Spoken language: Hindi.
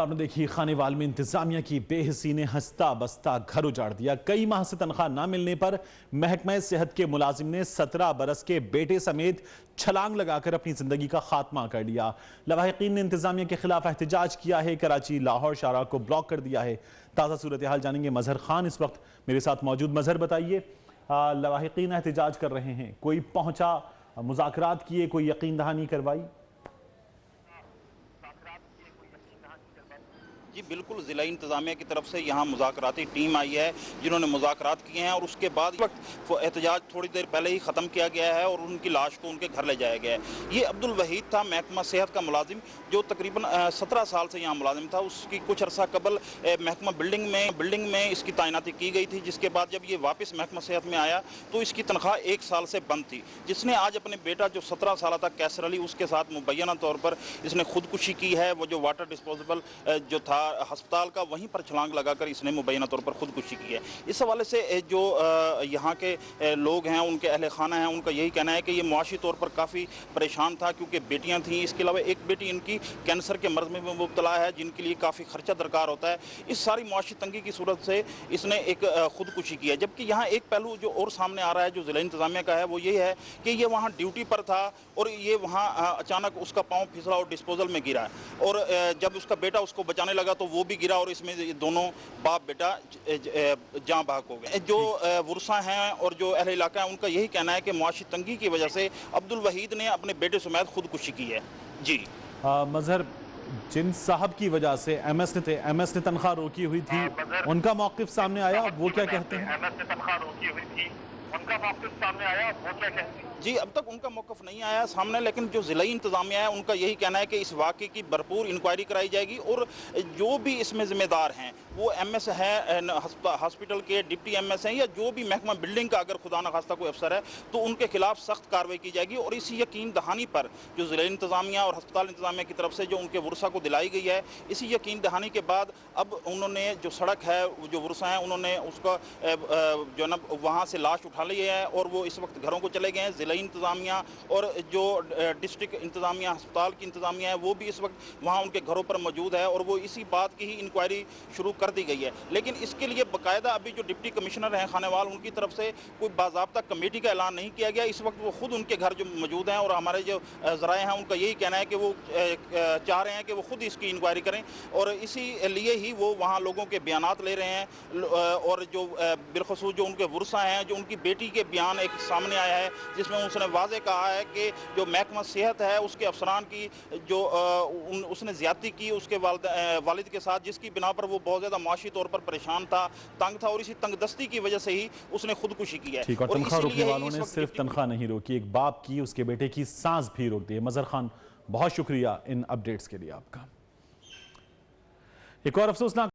आपने देखी खानेवाल में इंतजामिया की बेहिसी ने हंसता बसता घर उजाड़ दिया। कई माह से तनख्वाह न मिलने पर महकमा सेहत के मुलाजिम ने 17 बरस के बेटे समेत छलांग लगाकर अपनी जिंदगी का खात्मा कर लिया। लवाहिकीन ने इंतजामिया के खिलाफ एहतजाज किया है। कराची लाहौर शाहराह को ब्लॉक कर दिया है। ताज़ा सूरत हाल जानेंगे। मजहर खान इस वक्त मेरे साथ मौजूद। मजहर, बताइए, लवाहिकीन एहतजाज कर रहे हैं, कोई पहुंचा, मुज़ाकरात किए, कोई यकीन दहानी करवाई? जी बिल्कुल, ज़िला इंतज़ामिया की तरफ से यहाँ मुज़ाकराती टीम आई है जिन्होंने मुज़ाकरात किए हैं और उसके बाद वक्त एहतजाज थोड़ी देर पहले ही ख़त्म किया गया है और उनकी लाश को उनके घर ले जाया गया है। ये अब्दुल वहीद था, महकमा सेहत का मुलाजिम, जो तकरीबन 17 साल से यहाँ मुलाजिम था। उसकी कुछ अर्सा कबल महकमा बिल्डिंग में इसकी तैनाती की गई थी, जिसके बाद जब ये वापस महकमा सेहत में आया तो इसकी तनख्वाह 1 साल से बंद थी। जिसने आज अपने बेटा जो 17 साल था कैसर अली, उसके साथ मुबैना तौर पर इसने खुदकुशी की है। वो जो वाटर डिस्पोजेबल जो था अस्पताल का, वहीं पर छलांग लगाकर इसने मुबैना तौर पर खुदकुशी की है। इस हवाले से जो यहाँ के लोग हैं, उनके अहले खाना हैं, उनका यही कहना है कि ये मुआशी तौर पर काफ़ी परेशान था, क्योंकि बेटियाँ थीं। इसके अलावा एक बेटी इनकी कैंसर के मर्ज में मुब्तला है, जिनके लिए काफ़ी खर्चा दरकार होता है। इस सारी मुआशी तंगी की सूरत से इसने एक खुदकुशी की है। जबकि यहाँ एक पहलू जो और सामने आ रहा है, जो ज़िला इंतज़ामिया का है, वो ये है कि ये वहाँ ड्यूटी पर था और ये वहाँ अचानक उसका पाँव फिसला और डिस्पोजल में गिरा और जब उसका बेटा उसको बचाने लगा तो वो भी गिरा और इसमें दोनों बाप बेटा जाँ बहक हो गए। जो वुरसा हैं और जो अहले इलाका है, उनका यही कहना है कि मुआशी तंगी की वजह से अब्दुल वहीद ने अपने बेटे समेत खुदकुशी की है। जी मजहर, जिन साहब की वजह से एमएस ने तनख्वाह रोकी हुई थी, उनका मौक़िफ़ सामने आया, वो क्या कहते हैं? एमएस ने तनख्वाह रोकी हुई थी, उनका मौक़िफ़ सामने आया, वो क्या कहते हैं? जी, अब तक उनका मौक़िफ़ नहीं आया सामने, लेकिन जो ज़िला इंतज़ामिया है उनका यही कहना है कि इस वाक़े की भरपूर इंक्वायरी कराई जाएगी और जो भी इसमें ज़िम्मेदार हैं, वो एमएस है, हॉस्पिटल के डिप्टी एमएस हैं, या जो भी महकमा बिल्डिंग का अगर खुदा न खास्ता कोई अफसर है, तो उनके खिलाफ सख्त कार्रवाई की जाएगी। और इसी यकीन दहानी पर जो ज़िला इंतज़ामिया और अस्पताल इंतज़ामिया की तरफ से जो उनके वुरसा को दिलाई गई है, इसी यकीन दहानी के बाद अब उन्होंने जो सड़क है, जो वुरसा है, उन्होंने उसका जो है ना वहाँ से लाश उठा ली है और वो इस वक्त घरों को चले गए हैं। ज़िला इंतज़ामिया और जो डिस्ट्रिक्ट इंतज़ामिया, अस्पताल की इंतज़ामिया है, वो भी इस वक्त वहाँ उनके घरों पर मौजूद है और वो इसी बात की ही इंक्वायरी शुरू कर दी गई है। लेकिन इसके लिए बाकायदा अभी जो डिप्टी कमिश्नर हैं खानेवाल, उनकी तरफ से कोई बाज़ाब्ता कमेटी का ऐलान नहीं किया गया। इस वक्त वो खुद उनके घर जो मौजूद हैं और हमारे जो ज़राए हैं, उनका यही कहना है कि वो चाह रहे हैं कि वो खुद इसकी इंक्वायरी करें और इसी लिए ही वो वहाँ लोगों के बयानात ले रहे हैं। और जो बिलखसूस जो उनके वुरसा हैं, जो उनकी बेटी के बयान एक सामने आया है, जिसमें उसने वाज़े कहा है कि जो महकमा सेहत है उसके अफसरान की जो उसने ज़्यादती की उसके वालिद के साथ, जिसकी बिना पर वो बहुत ज़्यादा माशी तौर पर परेशान था, तंग था और इसी तंगदस्ती की वजह से ही उसने खुदकुशी की है। ठीक, और तनख्वाह रोकने वालों ने सिर्फ तनख्वाह नहीं रोकी, एक बाप की, उसके बेटे की सांस भी रोक दी है। मजहर खान, बहुत शुक्रिया इन अपडेट्स के लिए आपका। एक और अफसोसनाक